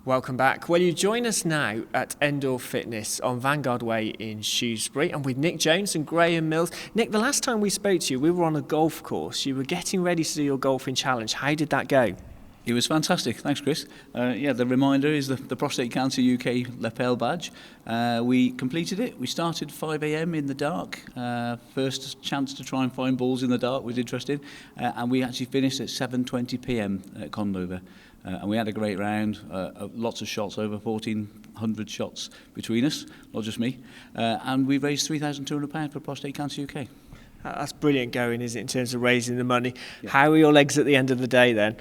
Welcome back. Well, you join us now at Endorph Fitness on Vanguard Way in Shrewsbury. I'm with Nick Jones and Graham Mills. Nick, the last time we spoke to you, we were on a golf course. You were getting ready to do your golfing challenge. How did that go? It was fantastic. Thanks, Chris. The reminder is the Prostate Cancer UK lapel badge. We completed it. We started 5 a.m. in the dark. First chance to try and find balls in the dark was interesting. And we actually finished at 7:20 p.m. at Condover. And we had a great round, lots of shots, over 1,400 shots between us, not just me. And we raised £3,200 for Prostate Cancer UK. That's brilliant going, isn't it, in terms of raising the money? Yeah. How were your legs at the end of the day then?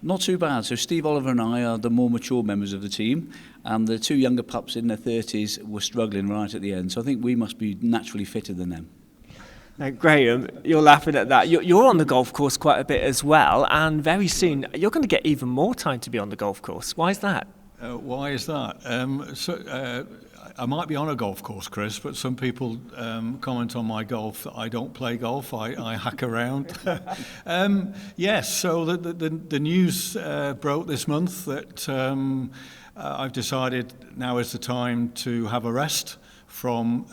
Not too bad. So Steve Oliver and I are the more mature members of the team, and the two younger pups in their 30s were struggling right at the end. So I think we must be naturally fitter than them. Now, Graham, you're laughing at that. You're on the golf course quite a bit as well, and very soon you're going to get even more time to be on the golf course. Why is that? Why is that? I might be on a golf course, Chris, but some people comment on my golf that I don't play golf. I hack around. Yes, so the news broke this month that I've decided now is the time to have a rest from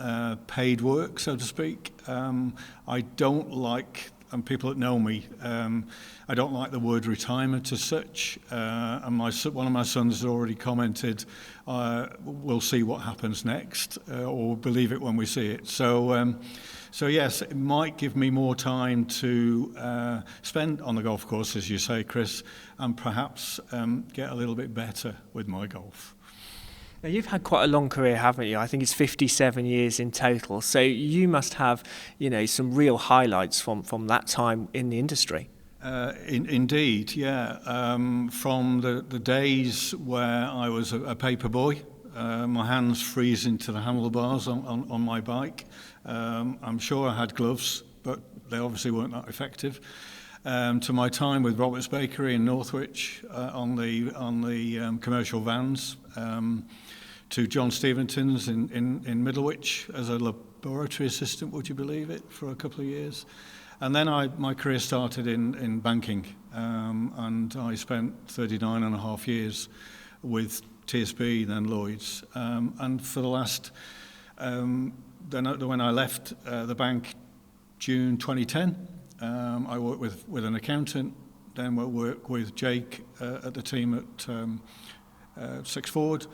paid work, so to speak. I don't like, and people that know me, I don't like the word retirement as such. And one of my sons has already commented, we'll see what happens next, or believe it when we see it. So yes, it might give me more time to spend on the golf course, as you say, Chris, and perhaps get a little bit better with my golf. Now, you've had quite a long career, haven't you? I think it's 57 years in total. So you must have, some real highlights from that time in the industry. Indeed, yeah. From the days where I was a paper boy, my hands freezing to the handlebars on my bike. I'm sure I had gloves, but they obviously weren't that effective. To my time with Roberts Bakery in Northwich on the commercial vans, to John Stevenson's in Middlewich as a laboratory assistant, would you believe it, for a couple of years. And then my career started in banking, and I spent 39 and a half years with TSB, then Lloyds. And for the last, then when I left the bank June 2010, I worked with an accountant, then I worked with Jake at the team at Six Forward,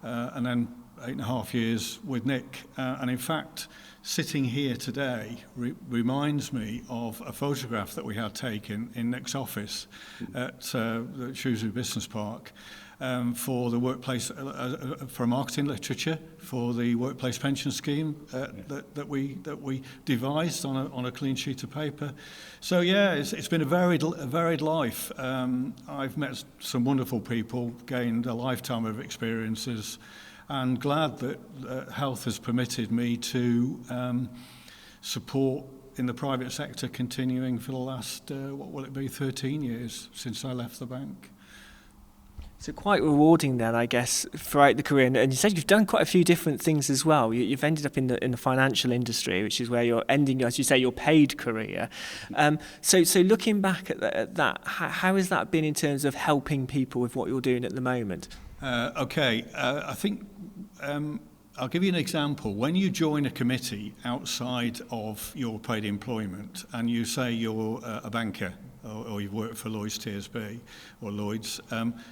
and then 8.5 years with Nick. And in fact, sitting here today reminds me of a photograph that we had taken in Nick's office at the Shrewsbury Business Park for the workplace, for marketing literature, for the workplace pension scheme that we devised on a clean sheet of paper. So yeah, it's been a varied life. I've met some wonderful people, gained a lifetime of experiences, and glad that health has permitted me to support in the private sector continuing for the last, 13 years since I left the bank. So quite rewarding then, I guess, throughout the career. And you said you've done quite a few different things as well. You've ended up in the financial industry, which is where you're ending, as you say, your paid career. So looking back at that, how has that been in terms of helping people with what you're doing at the moment? I think I'll give you an example. When you join a committee outside of your paid employment and you say you're a banker or you've worked for Lloyds TSB or Lloyds,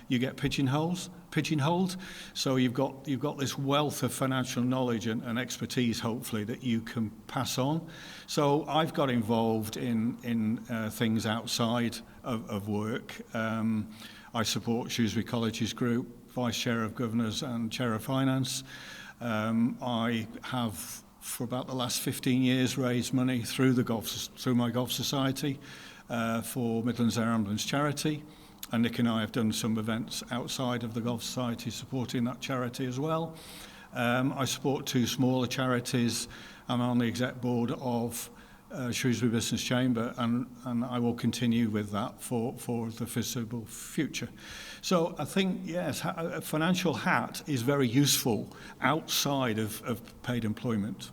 you get pigeonholed. So you've got this wealth of financial knowledge and expertise, hopefully, that you can pass on. So I've got involved in things outside of work. I support Shrewsbury Colleges Group, Vice Chair of Governors and Chair of Finance. I have, for about the last 15 years, raised money through my golf society for Midlands Air Ambulance charity. And Nick and I have done some events outside of the golf society supporting that charity as well. I support two smaller charities. I'm on the exec board of Shrewsbury Business Chamber, and I will continue with that for the foreseeable future. So I think, yes, a financial hat is very useful outside of paid employment.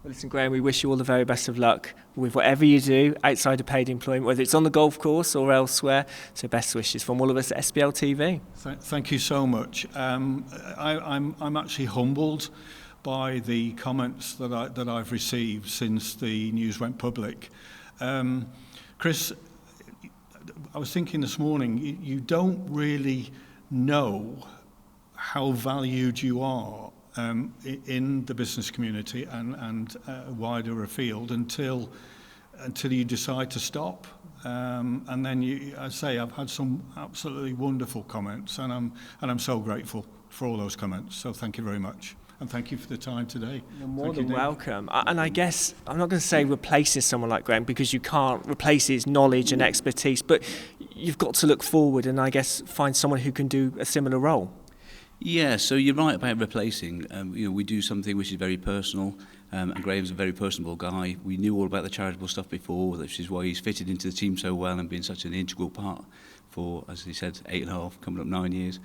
Well, listen, Graham, we wish you all the very best of luck with whatever you do outside of paid employment, whether it's on the golf course or elsewhere. So best wishes from all of us at SBLTV. Thank you so much. I'm actually humbled by the comments that I've received since the news went public. Chris, I was thinking this morning, you don't really know how valued you are in the business community and wider afield until you decide to stop. And then I say I've had some absolutely wonderful comments, and I'm so grateful for all those comments. So thank you very much. And thank you for the time today. You're more than welcome. And I guess I'm not going to say replacing someone like Graham, because you can't replace his knowledge and expertise, but you've got to look forward and I guess find someone who can do a similar role. Yeah, so you're right about replacing. We do something which is very personal, and Graham's a very personable guy. We knew all about the charitable stuff before, which is why he's fitted into the team so well and been such an integral part for, as he said, 8.5, coming up 9 years.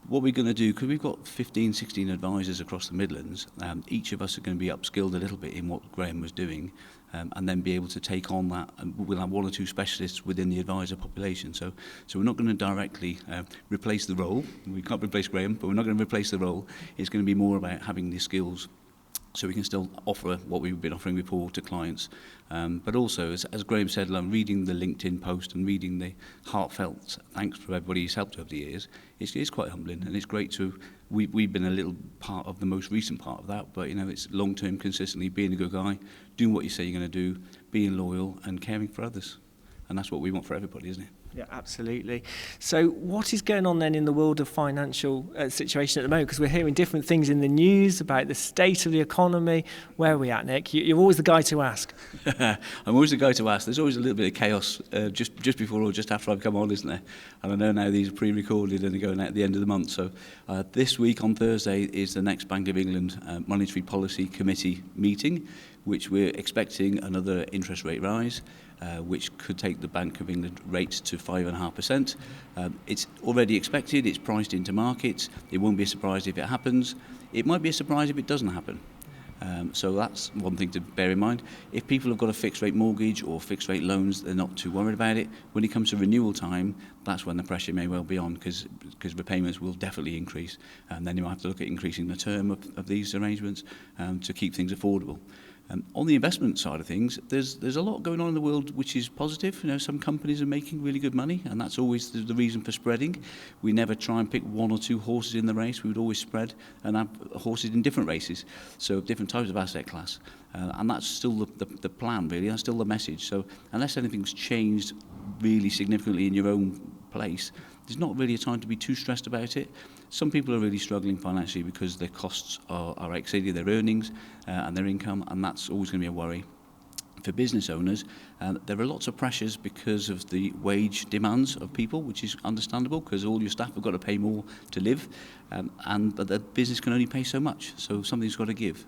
What we're going to do, because we've got 15, 16 advisors across the Midlands, each of us are going to be upskilled a little bit in what Graham was doing, and then be able to take on that. And we'll have one or two specialists within the advisor population. So we're not going to directly replace the role. We can't replace Graham, but we're not going to replace the role. It's going to be more about having the skills so we can still offer what we've been offering before to clients. But also, as Graham said, reading the LinkedIn post and reading the heartfelt thanks for everybody who's helped over the years, it's quite humbling, and it's great to, we've been a little part of the most recent part of that, but it's long-term, consistently being a good guy, doing what you say you're going to do, being loyal and caring for others. And that's what we want for everybody, isn't it? Yeah, absolutely. So what is going on then in the world of financial situation at the moment? Because we're hearing different things in the news about the state of the economy. Where are we at, Nick? You're always the guy to ask. I'm always the guy to ask. There's always a little bit of chaos just before or just after I've come on, isn't there? And I know now these are pre-recorded and they're going out at the end of the month. So this week on Thursday is the next Bank of England Monetary Policy Committee meeting, which we're expecting another interest rate rise, which could take the Bank of England rate to 5.5%. It's already expected, it's priced into markets. It won't be a surprise if it happens. It might be a surprise if it doesn't happen. So that's one thing to bear in mind. If people have got a fixed rate mortgage or fixed rate loans, they're not too worried about it. When it comes to renewal time, that's when the pressure may well be on, because repayments will definitely increase. And then you might have to look at increasing the term of these arrangements to keep things affordable. On the investment side of things, there's a lot going on in the world which is positive. Some companies are making really good money, and that's always the reason for spreading. We never try and pick one or two horses in the race. We would always spread and have horses in different races, so different types of asset class. And that's still the plan, really. That's still the message. So unless anything's changed really significantly in your own place, there's not really a time to be too stressed about it. Some people are really struggling financially because their costs are exceeding their earnings and their income, and that's always going to be a worry. For business owners, there are lots of pressures because of the wage demands of people, which is understandable because all your staff have got to pay more to live, but the business can only pay so much, so something's got to give.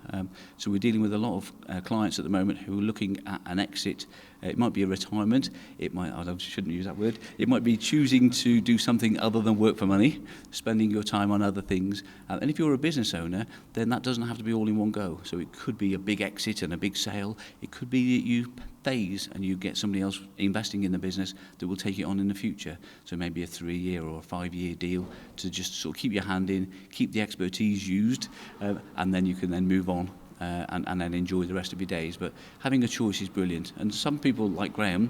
So we're dealing with a lot of clients at the moment who are looking at an exit. It might be a retirement, I shouldn't use that word, it might be choosing to do something other than work for money, spending your time on other things. And if you're a business owner, then that doesn't have to be all in one go. So it could be a big exit and a big sale. It could be that you phase and you get somebody else investing in the business that will take it on in the future. So maybe a 3-year or a 5-year deal to just sort of keep your hand in, keep the expertise used, and then you can then move on. And then enjoy the rest of your days. But having a choice is brilliant. And some people, like Graham,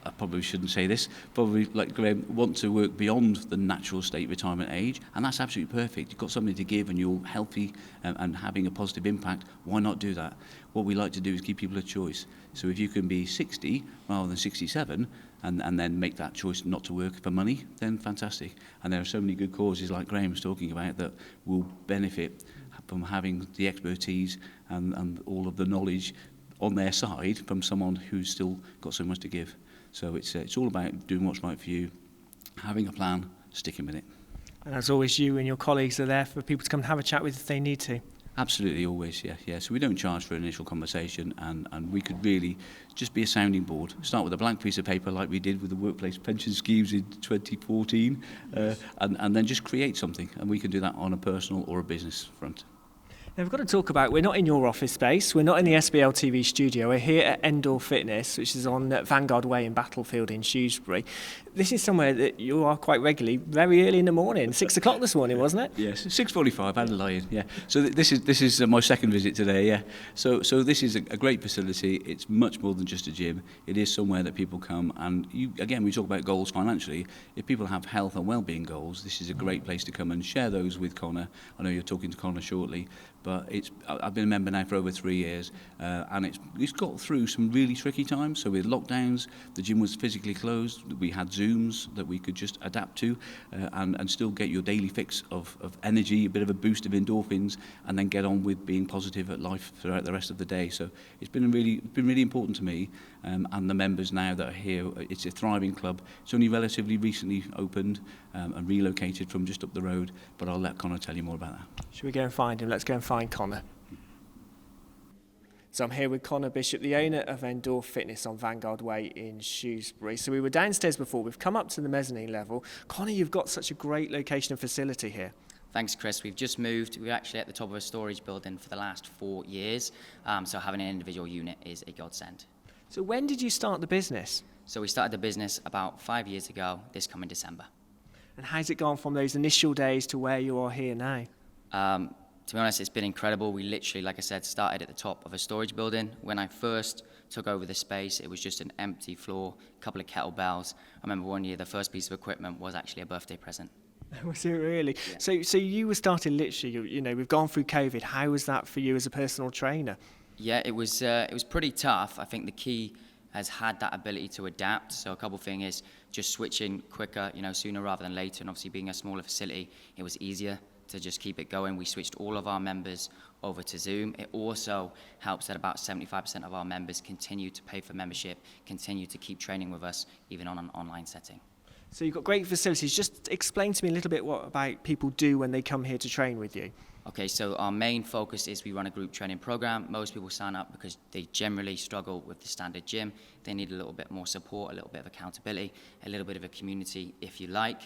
I probably shouldn't say this, probably like Graham, want to work beyond the natural state retirement age, and that's absolutely perfect. You've got something to give and you're healthy and having a positive impact. Why not do that? What we like to do is give people a choice. So if you can be 60 rather than 67 and then make that choice not to work for money, then fantastic. And there are so many good causes like Graham was talking about that will benefit from having the expertise and all of the knowledge on their side from someone who's still got so much to give. So it's all about doing what's right for you, having a plan, sticking with it. And as always, you and your colleagues are there for people to come and have a chat with if they need to. Absolutely, always, yeah. So we don't charge for an initial conversation, and we could really just be a sounding board. Start with a blank piece of paper like we did with the workplace pension schemes in 2014, and then just create something, and we can do that on a personal or a business front. Now we've got to talk about, we're not in your office space, we're not in the SBLTV studio, we're here at Endorph Fitness, which is on Vanguard Way in Battlefield in Shrewsbury. This is somewhere that you are quite regularly, very early in the morning, 6 o'clock this morning, wasn't it? Yes, 6:45. I had a lie-in. Yeah. So this is my second visit today. Yeah. So this is a great facility. It's much more than just a gym. It is somewhere that people come, and we talk about goals financially. If people have health and well-being goals, this is a great place to come and share those with Connor. I know you're talking to Connor shortly, but I've been a member now for over 3 years, and it's got through some really tricky times. So with lockdowns, the gym was physically closed. We had Zooms that we could just adapt to, and still get your daily fix of energy, a bit of a boost of endorphins, and then get on with being positive at life throughout the rest of the day. So it's been really important to me, and the members now that are here. It's a thriving club. It's only relatively recently opened and relocated from just up the road, but I'll let Connor tell you more about that. Should we go and find him? Let's go and find Connor. So I'm here with Connor Bishop, the owner of Endorph Fitness on Vanguard Way in Shrewsbury. So we were downstairs before, we've come up to the mezzanine level. Connor, you've got such a great location and facility here. Thanks, Chris. We've just moved. We're actually at the top of a storage building for the last 4 years, so having an individual unit is a godsend. So when did you start the business? So we started the business about 5 years ago, this coming December. And how's it gone from those initial days to where you are here now? To be honest, it's been incredible. We literally, like I said, started at the top of a storage building. When I first took over the space, it was just an empty floor, a couple of kettlebells. I remember one year the first piece of equipment was actually a birthday present. Was it really? Yeah. So you were starting literally, you know, we've gone through COVID. How was that for you as a personal trainer? Yeah, it was pretty tough. I think the key has had that ability to adapt. So a couple of things is just switching quicker, you know, sooner rather than later. And obviously being a smaller facility, it was easier to just keep it going. We switched all of our members over to Zoom. It also helps that about 75% of our members continue to pay for membership, continue to keep training with us, even on an online setting. So you've got great facilities. Just explain to me a little bit what about people do when they come here to train with you. Okay, so our main focus is we run a group training program. Most people sign up because they generally struggle with the standard gym. They need a little bit more support, a little bit of accountability, a little bit of a community, if you like.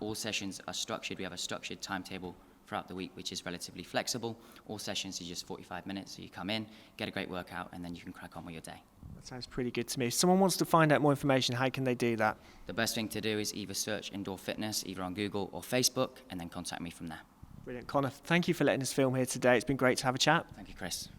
All sessions are structured. We have a structured timetable throughout the week, which is relatively flexible. All sessions are just 45 minutes, so you come in, get a great workout, and then you can crack on with your day. That sounds pretty good to me. If someone wants to find out more information, how can they do that? The best thing to do is either search Endorph Fitness, either on Google or Facebook, and then contact me from there. Brilliant. Connor, thank you for letting us film here today. It's been great to have a chat. Thank you, Chris.